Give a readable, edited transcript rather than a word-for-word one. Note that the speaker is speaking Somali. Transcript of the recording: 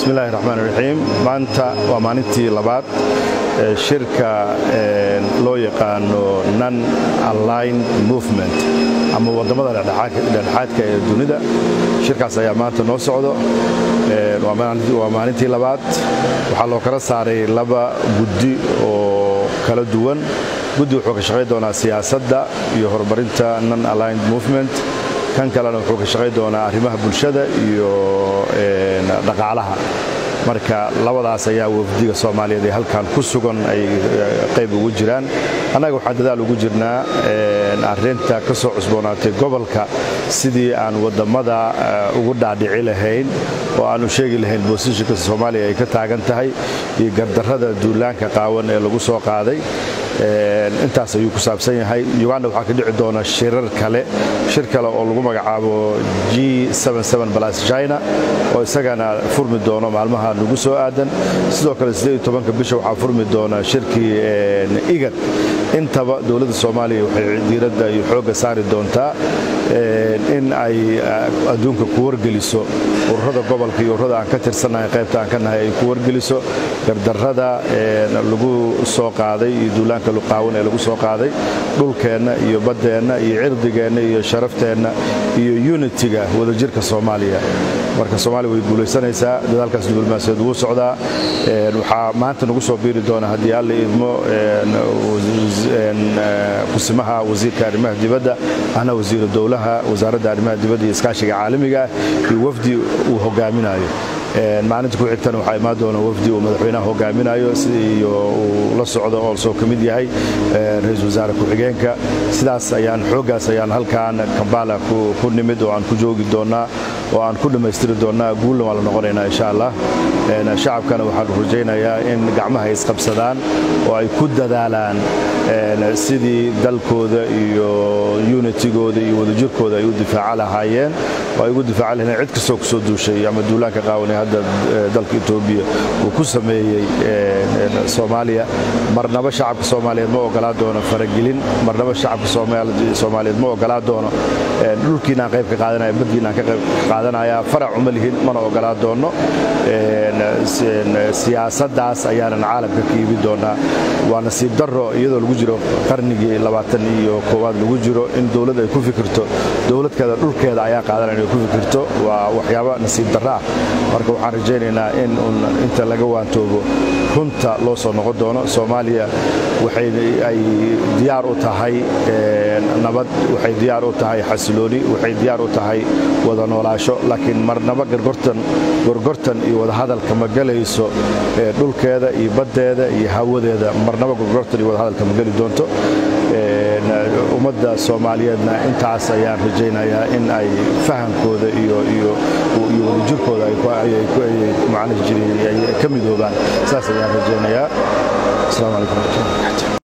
بسم الله الرحمن الرحيم maanta waa maalintii labaad shirka loo yaqaano non aligned movement ama wadamada dhexdhexaadka ee dunida shirkaas ayaa maanta noo socdo waa maalintii labaad waxa loo kala saaray laba guddi oo kala duwan guddi wuxuu ka shaqeyn doonaa siyaasadda iyo horumarinta non aligned movement kan kalena wuxuu ka shaqeyn doonaa arrimaha bulshada iyo dhaqaalaha marka labadaas ayaa wafdiga Soomaaliyeed ee halkan ku sugan ay qayb ugu jiraan anaga waxa dadaal ugu jirnaa arrinta ka soo cusboonaatay gobolka sidii aan wadamada ugu dhaadhici lahayn oo aanu sheegi lahayn boosishka Soomaaliya ay ka taagan tahay iyo gardarrada duulaanka qaawan ee lagu soo qaaday intaas ayuu ku saabsan yahay Uganda waxa ka dhici doona shir kale oo lagu magacaabo G77+ China oo isagana furmi doono maalmaha lagu soo aadan sidoo kale 18 bisha waxa furmi doona shirkii IGAD intaba dawladda Soomaaliya waxay diiradda iyo xooga saari doontaa in ay adduunka ku wargeliso ururada gobolka iyo ururada aan ka tirsanahay qaybta aan ka nahay ay ku wargeliso gardarrada lagu soo qaaday iyo duulaanka luqaawan ee lagu soo qaaday dhulkeena iyo badeena iyo cirdigeena iyo sharafteena iyo unity-ga wadajirka Soomaaliya marka Soomaaliya way guuleysanaysaa dadaalkaas diblomaasiyad uu socdaa waxa maanta nagu soo biiri doona hadii alla idmo kusimaha wasiirka arrimaha dibadda ana wasiir dawlaha wasaaradda arrimaha dibadda iyo iskaashiga caalamiga iyo wafdi uu hogaaminayo maalinta ku xigtana waxa imaan doona wafdi uu madaxweynaha hogaaminayo sidii uu la socdo oo soo kamid yahay ra'iisul wasaare ku xigeenka sidaas ayaan halkaan Kampala ku nimid oo aan ku joogi doonaa oo aan ku dhameystiri doonaa guulna wala noqonaynaa insha Allah shacabkana waxaan rajaynayaa in gacmaha is qabsadaan oo ay ku dadaalaan sidii dalkooda iyo unity-gooda iyo wadajirkooda ay u difaaca lahaayeen oo ay ugu difaaca lahaayeen cid kastoo ku soo duushay ama duulaanka qaawanay hadda dalka Itoobiya uu ku sameeyay Soomaaliya marnaba shacabka Soomaaliyeed ma ogolaa doono faragelin marnaba shacabka Soomaaliyeed ma ogolaa doono dhulkiina qayb ka qaadanaya baddiina ka qayb qaadanaya farac uma lihin mana ogolaa doono siyaasaddaas ayaana caalamka ka iibi doonaa waa nasiib darro iyadoo lagu jiro qarnigii 21aad lagu jiro in dawladda ay ku fikirto dawladkeeda dhulkeeda ayaa qaadanaya inay ku fikirto waa waxyaabo nasiib darro ah marka waxaan rajaynaynaa in inta laga waantoobo runta loo soo noqon doono Soomaaliya waxay ay diyaar u tahay nabad waxay diyaar u tahay xasilooni waxay diyaar u tahay wada noolaasho laakiin marnaba gorgortan iyo wada hadalka ma galayso dhulkeeda iyo badeeda iyo hawadeeda marnaba gorgortan iyo wada hadalka ma gali doonto ummadda Soomaaliyeedna intaas ayaan rajaynayaa in ay fahamkooda iyo wadajirkooda ay macna jiray ay ka midoobaan saas ayaan rajaynayaa. Assalaamu calaykum.